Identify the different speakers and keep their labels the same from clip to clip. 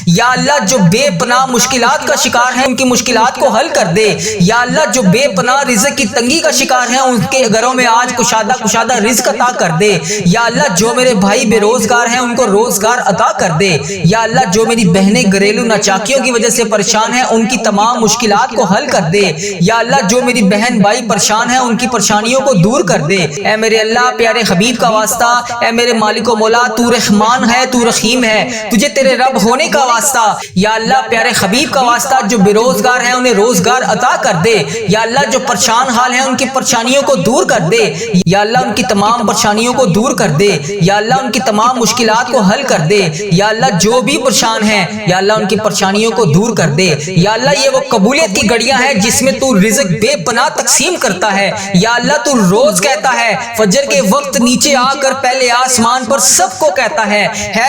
Speaker 1: یا اللہ جو بے پناہ مشکلات کا شکار ہیں ان کی مشکلات کو حل کر دے، یا اللہ جو بے پناہ رزق کی تنگی کا شکار ہیں ان کے گھروں میں آج کشادہ رزق عطا کر دے، یا اللہ جو میرے بھائی بے روزگار ہیں ان کو روزگار عطا کر دے، یا اللہ جو میری بہنیں گھریلو ناچاکیوں کی وجہ سے پریشان ہیں ان کی تمام مشکلات کو حل کر دے، یا اللہ جو میری بہن بھائی پریشان ہیں ان کی پریشانیوں کو دور کر دے۔ اے میرے اللہ پیارے حبیب کا واسطہ، اے میرے مالک و مولا، تو رحمان ہے، تو رحیم ہے، تجھے تیرے رب ہونے کا واسطہ، یا اللہ پیارے حبیب کا واسطہ جو بے روزگار ہیں انہیں روزگار عطا کر دے، یا اللہ جو پریشان حال ہیں ان کی پریشانیوں کو دور کر دے، یا اللہ ان کی تمام پریشانیوں کو دور کر دے، یا اللہ ان کی تمام مشکلات کو حل کر دے، یا اللہ جو بھی پریشان ہیں یا اللہ ان کی پریشانیوں کو دور کر دے، یا اللہ یہ وہ قبولیت کی گھڑیاں ہیں جس میں تو رزق بے پناہ تقسیم کرتا ہے، یا اللہ تو روز کہتا ہے فجر کے وقت نیچے آ کر پہلے آسمان پر سب کو کہتا ہے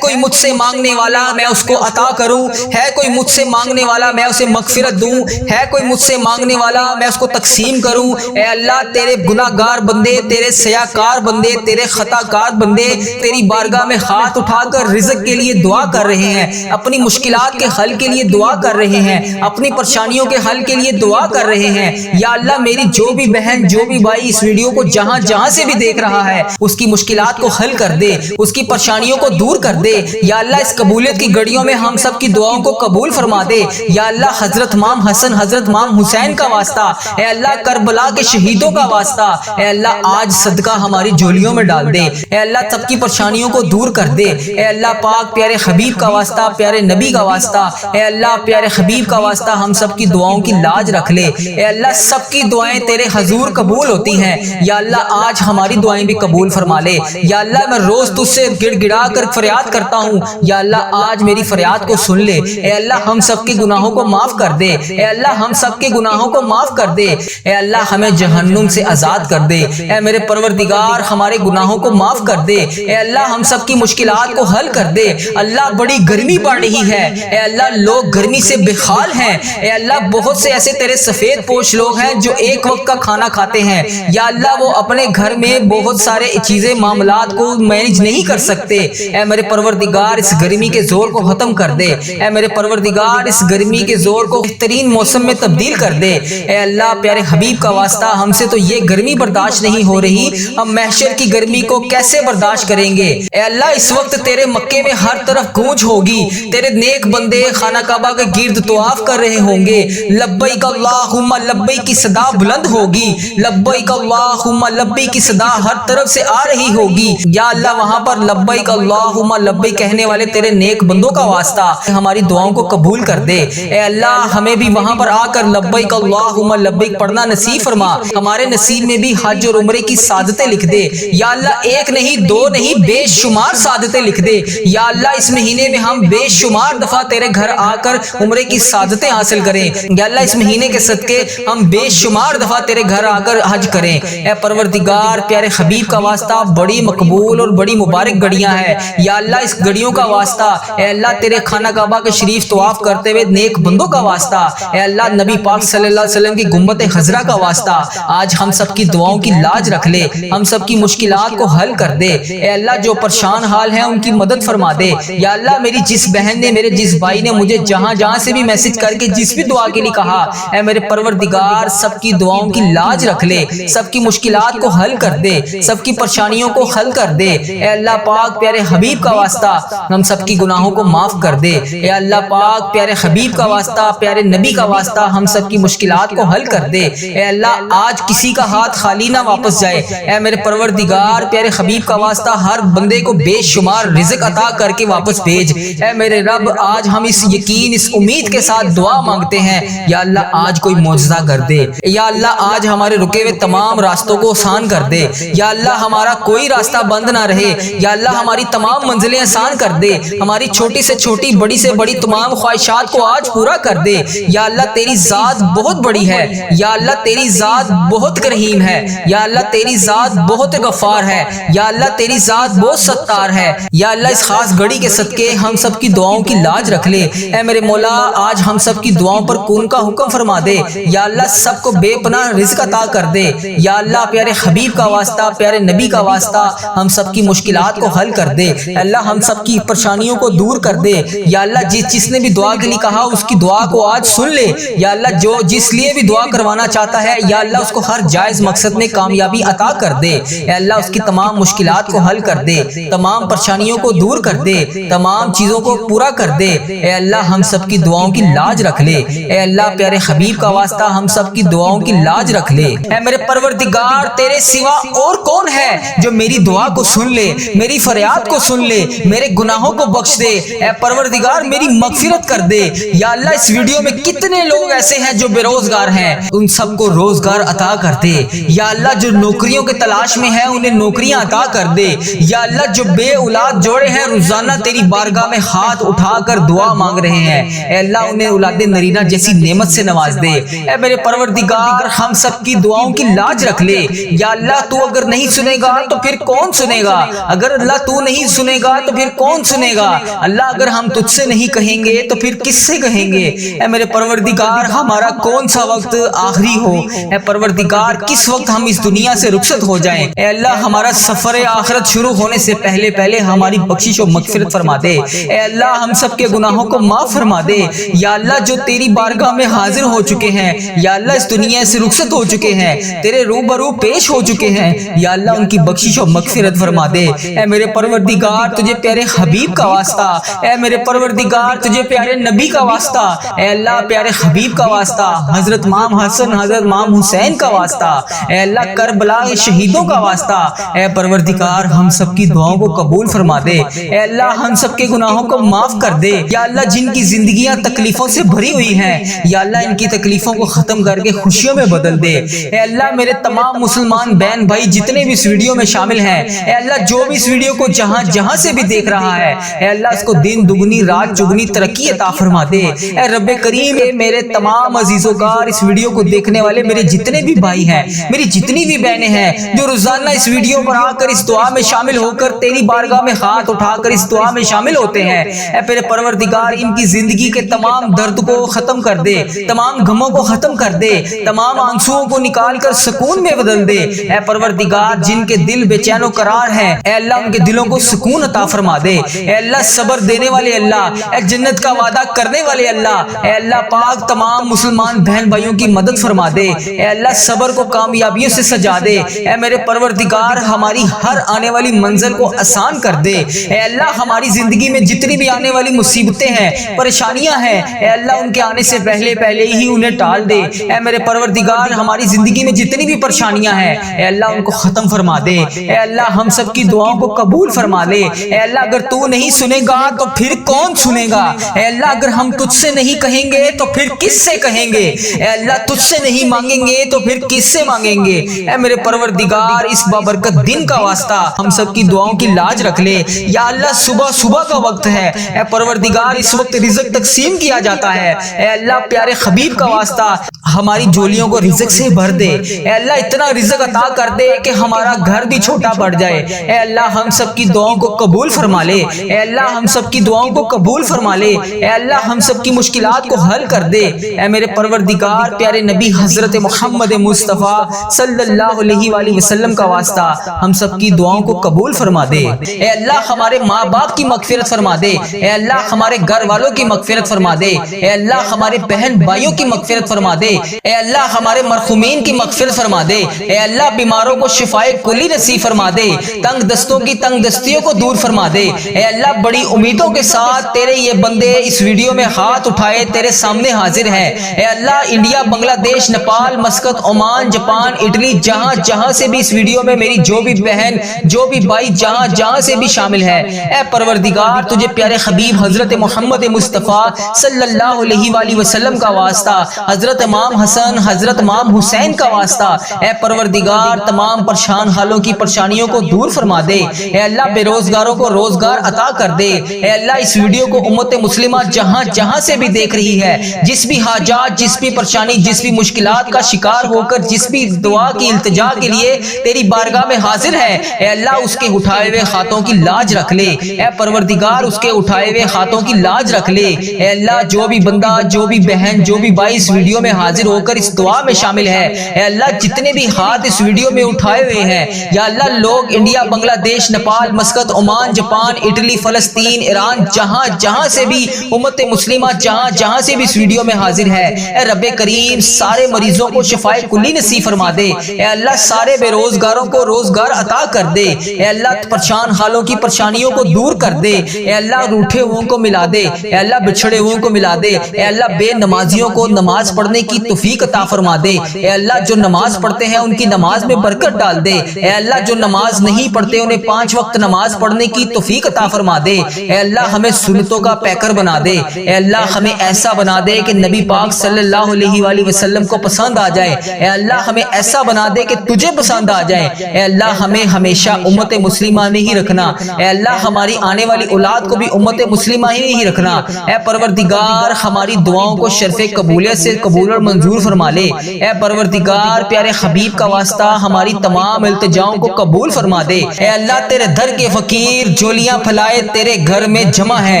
Speaker 1: کوئی مجھ سے مانگنے والا میں اس کو عطا کروں، ہے کوئی مجھ سے مانگنے والا میں اسے مغفرت دوں، ہے کوئی مجھ سے مانگنے والا میں اس کو تقسیم کروں۔ اے اللہ تیرے گناہ گار بندے، تیرے سیاکار بندے، تیرے خطا کار بندے تیری بارگاہ میں ہاتھ اٹھا کر رزق کے لیے دعا کر رہے ہیں، اپنی مشکلات کے حل کے لیے دعا کر رہے ہیں، اپنی پریشانیوں کے حل کے لیے دعا کر رہے ہیں۔ یا اللہ میری جو بھی بہن جو بھی بھائی اس ویڈیو کو جہاں جہاں سے بھی دیکھ رہا ہے اس کی مشکلات کو حل کر دے، اس کی پریشانیوں کو دور کر دے، یا اللہ اس قبولیت کی گھڑیوں میں ہم سب کی دعاؤں کو قبول فرما دے، یا اللہ حضرت امام حسن حضرت امام حسین کا واسطہ، اے اللہ کربلا کے شہیدوں کا واسطہ، اے اللہ آج صدقہ ہماری جھولیوں میں ڈال دے، اے اللہ سب کی پریشانیوں کو دور کر دے، اے اللہ پاک پیارے حبیب کا واسطہ، پیارے نبی کا واسطہ، اے اللہ پیارے حبیب کا واسطہ ہم سب کی دعاؤں کی لاج رکھ لے، اے اللہ سب کی دعائیں تیرے حضور قبول ہوتی ہیں، یا اللہ آج ہماری دعائیں بھی قبول فرما لے، یا اللہ میں روز تجھ سے گڑ گڑا کر فریاد کرتا ہوں، یا اللہ آج میری فریاد کو سن لے، اے اللہ ہم سب کے گناہوں کو معاف کر دے، اے اللہ ہم سب کے گناہوں کو معاف کر دے، اے اللہ ہمیں جہنم سے آزاد کر دے، اے میرے پروردگار ہمارے گناہوں کو معاف کر دے، اے اللہ ہم سب کی مشکلات کو حل کر دے۔ اللہ بڑی گرمی پڑ رہی ہے، اے اللہ لوگ گرمی سے بے حال ہیں، اے اللہ بہت سے ایسے تیرے سفید پوش لوگ ہیں جو ایک وقت کا کھانا کھاتے ہیں، یا اللہ وہ اپنے گھر میں بہت سارے چیزیں معاملات کو مینج نہیں کر سکتے، اے میرے پروردگار اس گرمی کے زور کو ختم کر دے، اے میرے پروردگار اس گرمی کے زور کو بہترین موسم میں تبدیل کر دے، اے اللہ پیارے حبیب کا واسطہ ہم سے تو یہ گرمی برداشت نہیں ہو رہی، ہم محشر کی گرمی کو کیسے برداشت کریں گے؟ اے اللہ اس وقت تیرے مکے میں ہر طرف گونج ہوگی، تیرے نیک بندے خانہ کعبہ کے گرد طواف کر رہے ہوں گے، لبیک اللہم لبیک کی صدا بلند ہوگی، لبیک اللہم لبیک کی صدا ہر طرف سے آ رہی ہوگی، یا اللہ وہاں پر لبیک اللہم لبیک کہنے والے تیرے نیک بندوں کا واسطہ ہماری دعاؤں کو قبول کر دے، اے اللہ ہمیں بھی وہاں پر آ کر لبیک اللہم لبیک پڑھنا نصیب فرما، ہمارے نصیب میں بھی حج اور عمرے کی سعادتیں لکھ دے، یا اللہ ایک نہیں دو نہیں بے شمار سعادتیں لکھ دے، یا اللہ اس مہینے میں ہم بے شمار دفعہ تیرے گھر آ کر عمرے کی سعادتیں حاصل کریں، یا اللہ اس مہینے کے صدقے ہم بے شمار دفعہ تیرے گھر آ کر حج کریں، اے پروردگار پیارے حبیب کا واسطہ بڑی مقبول اور بڑی مبارک گھڑیاں ہیں، یا اللہ اس گھڑیوں کا واسطہ، اے اللہ تیرے خانہ کعبہ کے شریف طواف کرتے ہوئے نیک بندوں کا واسطہ، اے اللہ نبی پاک صلی اللہ علیہ وسلم کی گنبد خضرا کا واسطہ آج ہم سب کی دعاؤں کی لاج رکھ لے، ہم سب کی مشکلات کو حل کر دے، اے اللہ جو پریشان حال ہیں ان کی مدد فرما دے، یا اللہ میری جس بہن نے میرے جس بھائی نے مجھے جہاں جہاں سے بھی میسج کر کے جس بھی دعا کے لیے کہا، اے میرے پروردگار سب کی دعاؤں کی لاج رکھ لے، سب کی مشکلات کو حل کر دے، سب کی پریشانیوں کو حل کر دے، اے اللہ پاک پیارے حبیب کا واسطہ ہم سب کی گناہوں کو معاف کر دے، اے اللہ پاک پیارے حبیب کا واسطہ پیارے نبی کا واسطہ ہم سب کی مشکلات کو حل کر دے، اے اللہ آج کسی کا ہاتھ خالی نہ واپس جائے، اے میرے پروردگار پیارے حبیب کا واسطہ ہر بندے کو بے شمار رزق عطا کر کے واپس بھیج، اے میرے رب آج ہم اس یقین اس امید کے ساتھ دعا مانگتے ہیں، یا اللہ آج کوئی معجزہ کر دے، یا اللہ آج ہمارے رکے ہوئے تمام راستوں کو آسان کر دے، یا اللہ ہمارا کوئی راستہ بند نہ رہے، یا اللہ ہماری تمام منزلیں آسان کر دے، ہماری چھوٹی سے چھوٹی بڑی سے بڑی تمام خواہشات کو آج پورا کر دے، یا اللہ تیری ذات بہت بڑی ہے، یا اللہ تیری ذات بہت کریم ہے، یا اللہ تیری ذات بہت غفار ہے، یا اللہ تیری ذات بہت ستار ہے، یا اللہ اس خاص گھڑی کے صدقے ہم سب کی دعاؤں کی لاج رکھ لے، اے میرے مولا آج ہم سب کی دعاؤں پر کون کا حکم فرما دے، یا اللہ سب کو بے پناہ رزق عطا کر دے، یا اللہ پیارے حبیب کا واسطہ پیارے نبی کا واسطہ ہم سب کی مشکلات کو حل کر دے، اللہ ہم سب کی پریشانیوں کو دور کر دے، یا اللہ جس نے بھی دعا کے لیے کہا اس کی دعا کو آج سن لے یا اللہ، جو جس لیے بھی دعا کروانا چاہتا ہے یا اللہ اس کو ہر جائز مقصد میں کامیابی عطا کر دے اے اللہ، اس کی تمام مشکلات کو حل کر دے، تمام پریشانیوں کو دور کر دے، تمام چیزوں کو پورا کر دے اے اللہ، ہم سب کی دعاؤں کی لاج رکھ لے اے اللہ، پیارے حبیب کا واسطہ ہم سب کی دعاؤں کی لاج رکھ لے اے میرے پروردگار، تیرے سوا اور کون ہے جو میری دعا کو سن لے، میری فریاد کو سن لے، میرے گناہوں کو بخش دے اے پروردگار، میری مغفرت کر دے یا اللہ۔ اس ویڈیو میں کتنے لوگ ایسے ہیں جو بے روزگار ہیں، ان سب کو روزگار عطا کر دے یا اللہ، جو نوکریوں کے تلاش میں ہیں انہیں نوکریاں عطا کر دے یا اللہ، جو بے اولاد جوڑے ہیں روزانہ تیری بارگاہ میں ہاتھ اٹھا کر دعا مانگ رہے ہیں اے اللہ، انہیں اولاد نرینہ جیسی نعمت سے نواز دے اے میرے پروردگار، ہم سب کی دعاؤں کی لاج رکھ لے یا اللہ۔ تو اگر نہیں سنے گا تو پھر کون سنے گا؟ اگر اللہ تو نہیں سنے گا تو پھر کون سنے گا؟ اللہ، اگر ہم تجھ سے نہیں کہیں گے تو پھر کس سے کہیں گے اے میرے پروردگار؟ ہمارا کون سا وقت آخری ہو اے پروردگار، کس وقت ہم اس دنیا سے رخصت ہو جائیں اے اللہ، ہمارا سفر آخرت شروع ہونے سے پہلے ہماری بخشش و مغفرت فرما دے اے اللہ، ہم سب کے گناہوں کو معاف فرما دے یا اللہ، جو تیری بارگاہ میں حاضر ہو چکے ہیں یا اللہ، اس دنیا سے رخصت ہو چکے ہیں، تیرے روبرو پیش ہو چکے ہیں یا اللہ، ان کی بخشش و مغفرت فرما دے اے میرے پروردگار، تجھے پیارے حبیب کا واسطہ اے میرے پروردگار، تجھے پیارے نبی کا واسطہ اے اللہ، پیارے حبیب کا واسطہ، حضرت امام حسن حضرت امام حسین کا واسطہ اے اللہ، کربلا کے شہیدوں کا واسطہ اے پروردگار، ہم سب کی دعاؤں کو قبول فرما دے اے اللہ، ہم سب کے گناہوں کو معاف کر دے یا اللہ، جن کی زندگیاں تکلیفوں سے بھری ہوئی ہیں یا اللہ، ان کی تکلیفوں کو ختم کر کے خوشیوں میں بدل دے اے اللہ۔ میرے تمام مسلمان بہن بھائی جتنے بھی اس ویڈیو میں شامل ہیں اے اللہ، جو بھی اس ویڈیو کو جہاں سے بھی دیکھ رہا ہے اے اللہ، اس کو دن دگنی رات چگنی ترقی عطا فرما دے اے رب کریم۔ میرے تمام عزیزوں کا اس ویڈیو کو دیکھنے والے میرے جتنے بھی بھائی ہیں، میری جتنی بھی بہنیں ہیں، جو روزانہ اس ویڈیو پر آ کر اس دعا میں شامل ہو کر تیری بارگاہ میں ہاتھ اٹھا کر اس دعا میں شامل ہوتے ہیں اے میرے پروردگار، ان کی زندگی کے تمام درد کو ختم کر دے، تمام غموں کو ختم کر دے، تمام آنسوؤں کو نکال کر سکون میں بدل دے اے پروردگار۔ جن کے دل بے چین و قرار ہیں اے اللہ، ان کے دلوں کو سکون عطا فرما دے اے اللہ، صبر دینے والے اللہ، اے جنت کا وعدہ کرنے والے اللہ اے اللہ پاک، تمام مسلمان بہن بھائیوں کی مدد فرما دے اے اللہ، صبر کو کامیابیوں سے سجا دے اے میرے پروردگار، ہماری ہر آنے والی منزل کو آسان کر دے اے اللہ۔ ہماری زندگی میں جتنی بھی آنے والی مصیبتیں ہیں، پریشانیاں ہیں اے اللہ، ان کے آنے سے پہلے ہی انہیں ٹال دے اے میرے پروردگار۔ ہماری زندگی میں جتنی بھی پریشانیاں ہیں اے اللہ، ان کو ختم فرما دے اے اللہ، ہم سب کی دعاؤں کو قبول فرما لے اے اللہ۔ اگر تو نہیں سنے گا تو پھر کون سنے گا اے اللہ؟ اگر ہم تجھ سے نہیں کہیں گے تو پھر کس سے کہیں گے اے اللہ؟ تجھ سے نہیں مانگیں گے تو پھر کس سے مانگیں گے اے میرے پروردگار؟ اس بابرکت دن کا واسطہ ہم سب کی دعاؤں کی لاج رکھ لے یا اللہ۔ صبح کا وقت ہے اے پروردگار، اس وقت رزق تقسیم کیا جاتا ہے اے اللہ، پیارے حبیب کا واسطہ ہماری جولیوں کو رزق سے بھر دے اے اللہ، اتنا رزق عطا کر دے کہ ہمارا گھر بھی چھوٹا پڑ جائے اے اللہ۔ ہم سب کی دعاؤں کو قبول فرما لے اے اللہ، ہم سب کی دعاؤں کو قبول فرما لے اے اللہ، ہم سب کی مشکلات کو حل کر دے اے میرے پروردگار۔ پیارے نبی حضرت محمد مصطفیٰ صلی اللہ علیہ وآلہ وسلم کا واسطہ ہم سب کی دعاؤں کو قبول فرما دے اے اللہ۔ ہمارے ماں باپ کی مغفرت فرما دے اے اللہ، ہمارے گھر والوں کی مغفرت فرما دے اے اللہ، ہمارے بہن بھائیوں کی مغفرت فرما دے اے اللہ، ہمارے مرحومین کی مغفرت فرما دے اے اللہ، بیماروں کو شفائے کلی نصیب فرما دے، تنگ دستوں کی تنگ دستیوں کو دور فرما دے اے اللہ۔ بڑی امیدوں کے ساتھ تیرے یہ بندے اس ویڈیو میں ہاتھ اٹھائے تیرے سامنے حاضر ہیں اے اللہ۔ انڈیا، بنگلہ دیش، Nepal, Muscat, Oman, Japan, Italy, جہاں سے بھی اس ویڈیو میں میری جو بھی بہن جو بھی بھائی جہاں سے بھی شامل ہے اے پروردگار، تجھے پیارے حبیب حضرت محمد مصطفیٰ صلی اللہ علیہ وآلہ وسلم کا واسطہ، حضرت امام حسن حضرت امام حسین کا واسطہ اے پروردگار، تمام پریشان حالوں کی پریشانیوں کو دور فرما دے اے اللہ۔ بے روزگاروں کو روزگار عطا کر دے اے اللہ۔ اس ویڈیو کو امت مسلمہ جہاں سے بھی دیکھ رہی ہے، جس بھی حاجات، جس بھی پریشانی، جس بھی مشکلات کا شکار ہو کر جس بھی دعا کی التجا کے لیے تیری بارگاہ میں حاضر ہے اے اللہ، اس کے اٹھائے ہوئے ہاتھوں کی لاج رکھ لے اے پروردگار، اس کے اٹھائے ہوئے ہاتھوں کی لاج رکھ لے اے اللہ۔ جو بھی بندہ، جو بھی بہن، جو بھی بھائی اس ویڈیو میں حاضر ہو کر اس دعا میں شامل ہے اے اللہ، جتنے بھی ہاتھ اس ویڈیو میں اٹھائے ہوئے ہیں یا اللہ، لوگ انڈیا، بنگلہ دیش، Nepal, Muscat, Oman, Japan, Italy, فلسطین، ایران، جہاں جہاں سے بھی امت مسلمہ جہاں جہاں سے بھی اس ویڈیو میں حاضر ہے، اے رب کریم سارے مریضوں کو شفائے کلی نصیب فرما دے، اے اللہ سارے بے روزگاروں کو روزگار عطا کر دے، اے اللہ پریشان حالوں کی پریشانیوں کو دور کر دے، اے اللہ روٹھے ہوئوں کو ملا دے، اے اللہ بچھڑے ہوئوں کو ملا دے، اے اللہ بے نمازیوں کو نماز پڑھنے کی توفیق عطا فرما دے، اے اللہ جو نماز پڑھتے ہیں ان کی نماز میں برکت ڈال دے، اے اللہ جو نماز نہیں پڑھتے انہیں 5 وقت نماز پڑھنے کی توفیق عطا فرما دے، اے اللہ ہمیں سنتوں کا پیکر بنا دے، اے اللہ ہمیں ایسا بنا دے کہ نبی پاک صلی اللہ علیہ وآلہ وسلم کو پسند آ جائے، اے اللہ ہمیں ایسا بنا دے کہ تجھے پسند آ جائے، اے اللہ ہمیں ہمیشہ امت مسلمہ میں ہی رکھنا، اے اللہ ہماری آنے والی اولاد کو بھی امت مسلمہ ہی نہیں رکھنا، اے پروردگار ہماری دعاؤں کو شرف قبولیت سے قبول اور منظور فرما لے، اے پروردگار پیارے حبیب کا واسطہ ہماری تمام التجاؤں کو قبول فرما دے، اے اللہ تیرے در کے فقیر جولیاں پھلائے تیرے گھر میں جمع ہے،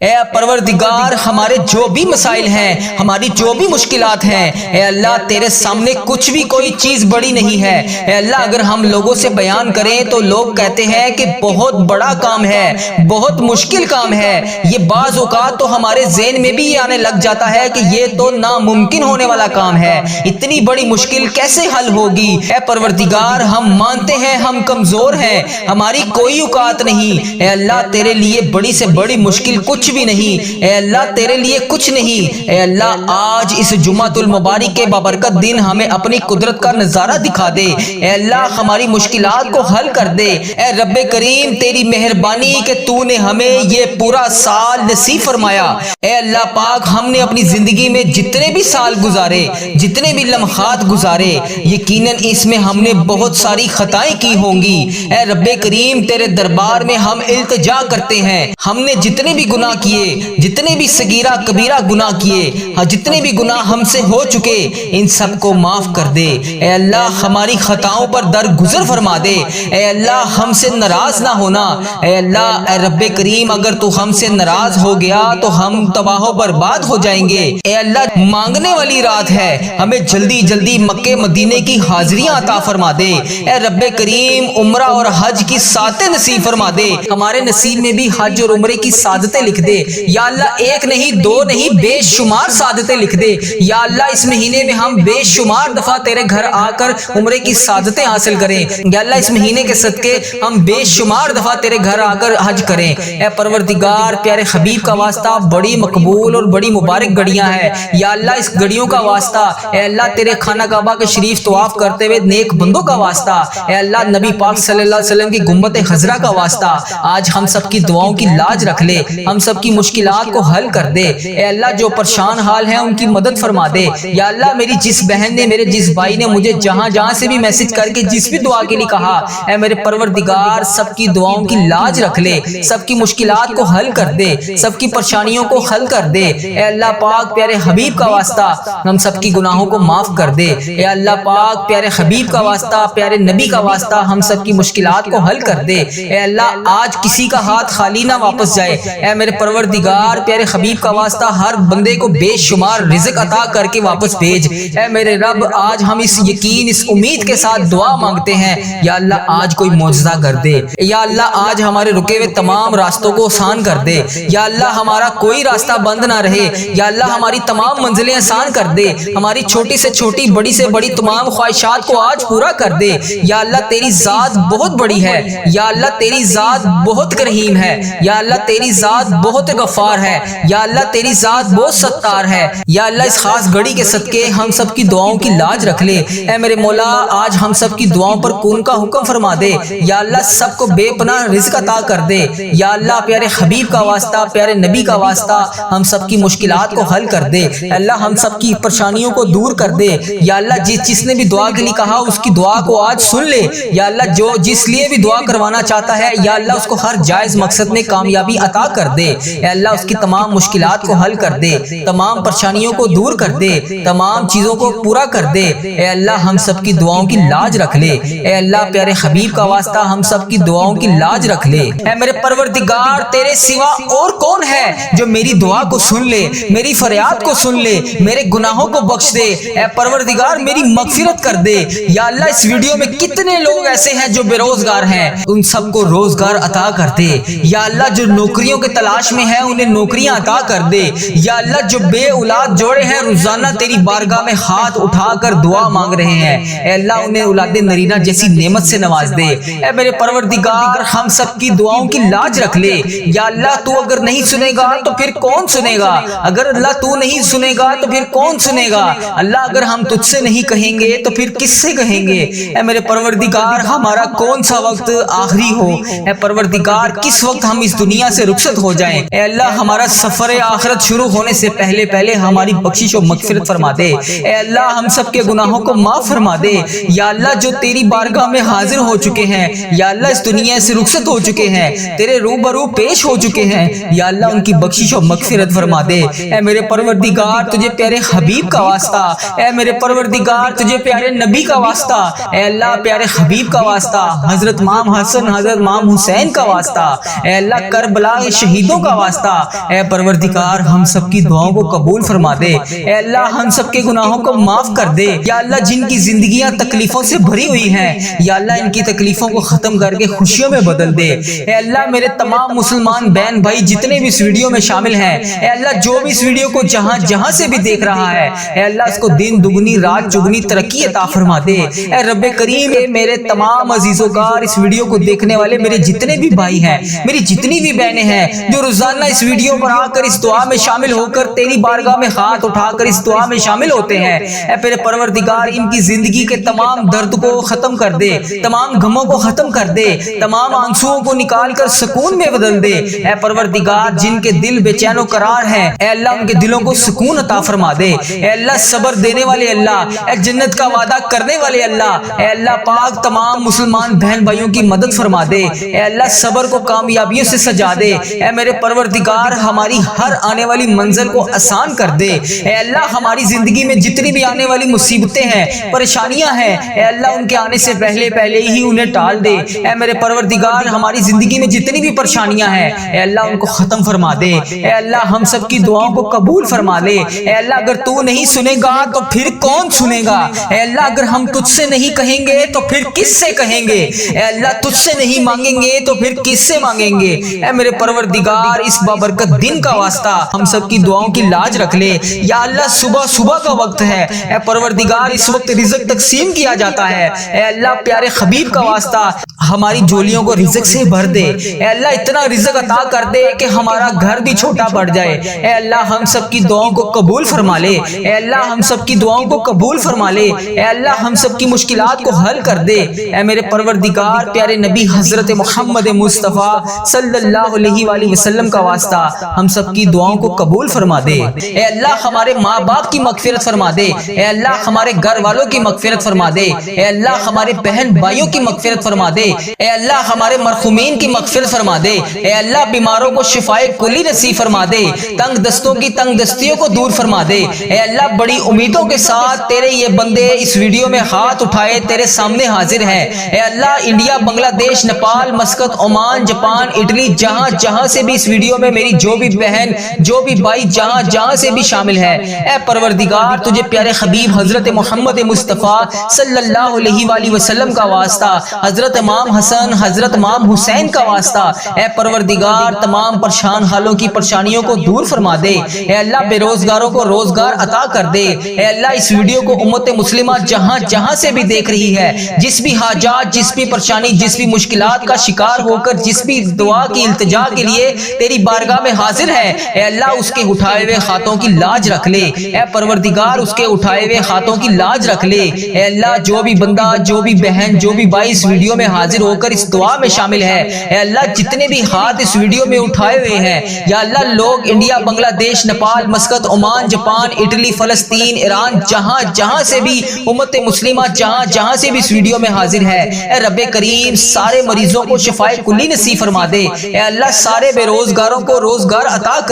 Speaker 1: اے پروردگار ہمارے جو بھی مسائل ہیں ہماری جو بھی مشکلات ہیں، اے اللہ تیرے سامنے کچھ بھی کوئی چیز بڑی نہیں ہے، اے اللہ اگر ہم لوگوں سے بیان کریں تو لوگ کہتے ہیں کہ بہت بڑا کام ہے، بہت مشکل کام ہے، یہ بعض اوقات تو ہمارے ذہن میں بھی یہ آنے لگ جاتا ہے کہ یہ تو ناممکن ہونے والا کام ہے، اتنی بڑی مشکل کیسے حل ہوگی؟ اے پروردگار ہم مانتے ہیں ہم کمزور ہیں، ہماری کوئی اوقات نہیں، اے اللہ تیرے لیے بڑی سے بڑی مشکل کچھ بھی نہیں، اے اللہ تیرے لیے کچھ نہیں، اے اللہ آج اس جمعۃ المبارک کے بابرکت دن ہمیں اپنی قدرت کا نظارہ دکھا دے، اے اللہ ہماری مشکلات کو حل کر دے، اے رب کریم تیری مہربانی کہ تو نے ہمیں یہ پورا سال نصیب فرمایا، اے اللہ پاک ہم نے اپنی زندگی میں جتنے بھی سال گزارے جتنے بھی لمحات گزارے یقیناً اس میں ہم نے بہت ساری خطائیں کی ہوں گی، اے رب کریم تیرے دربار میں ہم التجا کرتے ہیں، ہم نے جتنے بھی گناہ کیے جتنے بھی صغیرہ کبیرہ گناہ کیے جتنے بھی گناہ ہم سے ہو چکے ان سب کو معاف کر دے، اے اللہ ہماری خطاؤں پر درگزر فرما دے، اے اللہ ہم سے ناراض نہ ہونا، اے اللہ اے رب کریم اگر تو ہم سے ناراض ہو گیا تو ہم تباہ و برباد ہو جائیں گے، اے اللہ مانگنے والی رات ہے ہمیں جلدی جلدی مکے مدینے کی حاضریاں عطا فرما دے، اے رب کریم عمرہ اور حج کی سعادتیں نصیب فرما دے، ہمارے نصیب میں بھی حج اور عمرے کی سعادتیں لکھ دے، یا اللہ ایک نہیں دو نہیں بے شمار سعادتیں لکھ دے، یا اللہ اس مہینے میں ہم بے شمار دفعہ تیرے گھر آ کر عمرے کی سعادتیں حاصل کریں، یا اللہ اس مہینے کے صدقے ہم بے شمار دفعہ تیرے گھر آ کر حج کریں، اے پروردگار پیارے حبیب کا واسطہ بڑی مقبول اور بڑی مبارک گھڑیاں ہیں، یا اللہ اس گھڑیوں کا واسطہ اے اللہ تیرے خانہ کعبہ کے شریف طواف کرتے ہوئے نیک بندوں کا واسطہ، اے اللہ نبی پاک صلی اللہ علیہ وسلم کی گنبد خضرا کا واسطہ آج ہم سب کی دعاؤں کی لاج رکھ لے، ہم سب کی مشکلات کو حل کر دے، اے اللہ جو پریشان حال ہیں ان کی مدد فرما دے، یا اللہ میری جس بہن نے میرے جس بھائی نے مجھے جہاں جہاں سے بھی میسج کر کے جس بھی دعا کے لیے کہا، اے میرے پروردگار سب کی دعاؤں کی لاج رکھ لے، سب کی مشکلات کو حل کر دے، سب کی پریشانیوں کو حل کر دے، اے اللہ پاک پیارے حبیب کا واسطہ ہم سب کی گناہوں کو معاف کر دے، اے اللہ پاک پیارے حبیب کا واسطہ پیارے نبی کا واسطہ ہم سب کی مشکلات کو حل کر دے، اے اللہ آج کسی کا ہاتھ خالی نہ واپس جائے، اے میرے پروردگار پیارے حبیب کا واسطہ ہر بندے کو بے شمار رزق عطا کر کے واپس بھیج، اے میرے رب آج ہم اس یقین اس امید کے ساتھ دعا مانگتے ہیں، یا اللہ آج کوئی معجزہ کر دے، یا اللہ آج ہمارے رکے ہوئے تمام راستوں کو آسان کر دے، یا اللہ ہمارا کوئی راستہ بند نہ رہے، یا اللہ ہماری تمام منزلیں آسان کر دے، ہماری چھوٹی سے چھوٹی بڑی سے بڑی تمام خواہشات کو آج پورا کر دے، یا اللہ تیری ذات بہت بڑی ہے، یا اللہ تیری ذات بہت کریم ہے، یا اللہ تیری ذات بہت غفار ہے، یا اللہ تیری ذات بہت ستار ہے، یا اللہ اس خاص گھڑی کے صدقے ہم سب کی دعاؤں کی لاج رکھ لے، اے میرے مولا آج ہم سب کی دعاؤں پر کون کا حکم فرما دے، یا اللہ سب کو بے پناہ رزق عطا کر دے، یا اللہ پیارے حبیب کا واسطہ پیارے نبی کا واسطہ ہم سب کی مشکلات کو حل کر دے، اللہ ہم سب کی پریشانیوں کو دور کر دے، یا اللہ جس نے بھی دعا کے لیے کہا اس کی دعا کو آج سن لے، یا اللہ جو جس لیے بھی دعا کروانا چاہتا ہے یا اللہ اس کو ہر جائز مقصد میں کامیابی عطا کر دے، اے اللہ اس کی تمام مشکلات کو حل کر دے، تمام پریشانیوں کو دور کر دے، تمام چیزوں کو پورا کر دے، اے اللہ ہم سب کی دعاؤں کی لاج رکھ لے، اے اللہ پیارے حبیب کا واسطہ ہم سب کی دعاؤں کی لاج رکھ لے، اے میرے پروردگار تیرے سوا اور کون ہے جو میری دعا کو سن لے، میری فریاد کو سن لے، میرے گناہوں کو بخش دے، اے پروردگار میری مغفرت کر دے، یا اللہ اس ویڈیو میں کتنے لوگ ایسے ہیں جو بے روزگار ہیں ان سب کو روزگار عطا کر دے، یا اللہ جو نوکریوں کے تلاش میں ہیں انہیں نوکریاں عطا کر دے۔ یا اللہ جو بے اولاد جوڑے ہیں روزانہ تیری بارگاہ میں ہاتھ اٹھا کر دعا مانگ رہے ہیں، اے اللہ انہیں اولاد نرینہ جیسی نعمت سے نواز دے۔ اے میرے پروردگار ہم سب کی دعاؤں کی لاج رکھ لے۔ یا اللہ تو اگر نہیں سنے گا تو پھر کون سنے گا؟ اگر اللہ تو نہیں سنے گا تو پھر کون سنے گا؟ اللہ اگر ہم تجھ سے نہیں کہیں گے تو پھر کس سے کہیں گے؟ اے میرے پروردگار ہمارا کون سا وقت آخری ہو؟ اے پروردگار کس وقت ہم اس دنیا سے رخصت ہو جائیں؟ اے اللہ ہمارا سفر آخرت شروع ہونے سے پہلے ہماری بخشش و مغفرت فرما دے۔ اے اللہ ہم سب کے گناہوں کو معاف فرما دے۔ یا اللہ جو تیری بارگاہ میں حاضر ہو چکے ہیں، یا اللہ اس دنیا سے رخصت ہو چکے ہیں، تیرے روبرو پیش ہو چکے ہیں، یا اللہ ان کی بخشش و مغفرت فرما دے۔ اے میرے پروردگار تجھے پیارے حبیب کا واسطہ، اے میرے پروردگار تجھے پیارے نبی کا واسطہ، اے اللہ پیارے حبیب کا واسطہ، حضرت امام حسن حضرت امام حسین کا واسطہ، اے اللہ کربلا شہیدوں کا واسطہ، اے پروردگار ہم سب کی دعاؤں کو قبول فرما دے۔ اے اللہ ہم سب کے گناہوں کو معاف کر دے۔ یا اللہ جن کی زندگیاں تکلیفوں سے بھری ہوئی ہیں، یا اللہ ان کی تکلیفوں کو ختم کر کے خوشیوں میں بدل دے۔ اے اللہ میرے تمام مسلمان بہن بھائی جتنے بھی اس ویڈیو میں شامل ہیں، اے اللہ جو بھی اس ویڈیو کو جہاں سے بھی دیکھ رہا ہے، اے اللہ اس کو دن دگنی رات چگنی ترقی عطا فرما دے۔ اے رب کریم اے میرے تمام عزیزوں کا اس ویڈیو کو دیکھنے والے میرے جتنے بھی بھائی ہیں، میری جتنی بھی بہنیں ہیں جو روزانہ اس ویڈیو پر آ کر اس دعا میں شامل ہو کر تیری بارگاہ میں ہاتھ اٹھا کر اس دعا میں شامل ہوتے ہیں، اے میرے پروردگار ان کی زندگی کے تمام درد کو ختم کر دے، تمام غموں کو ختم کر دے، تمام آنسوؤں کو نکال کر سکون میں بدل دے۔ اے پروردگار جن کے دل بے چین و قرار ہیں، اے اللہ ان کے دلوں کو سکون عطا فرما دے۔ اے اللہ صبر دینے والے اللہ، اے جنت کا وعدہ کرنے والے اللہ، اے اللہ پاک تمام مسلمان بہن بھائیوں کی مدد فرما دے۔ اے اللہ صبر کو کامیابیوں سے سجا دے۔ اے میرے پروردگار ہماری ہر آنے والی منزل کو آسان کر دے۔ اے اللہ ہماری زندگی میں جتنی بھی آنے والی مصیبتیں ہیں، پریشانیاں ہیں، اے اللہ ان کے آنے سے پہلے ہی انہیں ٹال دے۔ اے میرے پروردگار ہماری زندگی میں جتنی بھی پریشانیاں ہیں، اے اللہ ان کو ختم فرما دے۔ اے اللہ ہم سب کی دعاؤں کو قبول فرما لے۔ اے اللہ اگر تو نہیں سنے گا تو پھر کون سنے گا؟ اے اللہ اگر ہم تجھ سے نہیں کہیں گے تو پھر کس سے کہیں گے؟ اے اللہ تجھ سے نہیں مانگیں گے تو پھر کس سے مانگیں گے؟ اے میرے پروردگار اس بابرکت دن کا واسطہ ہم سب کی دعاؤں کی لاج رکھ لے۔ یا اللہ صبح کا وقت ہے، اے پروردگار اس وقت رزق تقسیم کیا جاتا ہے، اے اللہ پیارے حبیب کا واسطہ ہماری جولیوں کو رزق سے بھر دے۔ اے اللہ اتنا رزق عطا کر دے کہ ہمارا گھر بھی چھوٹا پڑ جائے۔ اے اللہ ہم سب کی دعاؤں کو قبول فرما لے۔ اے اللہ ہم سب کی دعاؤں کو قبول فرما لے۔ اے اللہ ہم سب کی مشکلات کو حل کر دے۔ اے میرے پروردگار پیارے نبی حضرت محمد مصطفیٰ صلی اللہ علیہ وآلہ وسلم کا واسطہ ہم سب کی دعاؤں کو قبول فرما دے۔ اے اللہ ہمارے ماں باپ کی مغفرت فرما دے۔ اے اللہ ہمارے گھر والوں کی مغفرت فرما دے۔ اے اللہ ہمارے بہن بھائیوں کی مغفرت فرما دے۔ اے اللہ ہمارے مرحومین کی مغفرت فرما دے۔ اے اللہ بیماروں کو شفائے کلی نصیب فرما دے۔ تنگ دستوں کی تنگ دستیوں کو دور فرما دے۔ اے اللہ بڑی امیدوں کے ساتھ تیرے یہ بندے اس ویڈیو میں ہاتھ اٹھائے تیرے سامنے حاضر ہیں۔ اے اللہ انڈیا، بنگلہ دیش، Nepal, Muscat, Oman, Japan, Italy, جہاں سے بھی اس ویڈیو میں میری جو بھی بہن جو بھی بھائی جہاں سے بھی شامل ہے، اے پروردگار تجھے پیارے حبیب حضرت محمد مصطفیٰ صلی اللہ علیہ وآلہ وسلم کا واسطہ، حضرت امام حسن حضرت امام حسین کا واسطہ، اے پروردگار تمام پریشان حالوں کی پریشانیوں کو دور فرما دے۔ اے اللہ بے روزگاروں کو روزگار عطا کر دے۔ اے اللہ اس ویڈیو کو امت مسلمہ جہاں سے بھی دیکھ رہی ہے، جس بھی حاجات، جس بھی پریشانی، جس بھی مشکلات کا شکار ہو کر جس بھی دعا کی التجا کے لیے تیری بارگاہ میں حاضر ہے، اے اللہ اس کے اٹھائے ہوئے ہاتھوں کی لاج رکھ لے۔ اے پروردگار اس کے اٹھائے ہوئے ہاتھوں کی لاج رکھ لے۔ اے اللہ جو بھی بندہ، جو بھی بہن، جو بھی بھائی اس ویڈیو میں حاضر ہو کر اس دعا میں شامل ہے، اے اللہ جتنے بھی ہاتھ اس ویڈیو میں اٹھائے ہوئے ہیں، یا اللہ لوگ انڈیا، بنگلہ دیش، Nepal, Muscat, Oman, Japan, Italy, فلسطین، ایران، جہاں سے بھی امت مسلمہ جہاں سے بھی اس ویڈیو میں حاضر ہے، اے رب کریم سارے مریضوں کو شفائے کلی نصیب فرما دے۔ اے اللہ سارے بے روزگاروں کو روزگار عطا کر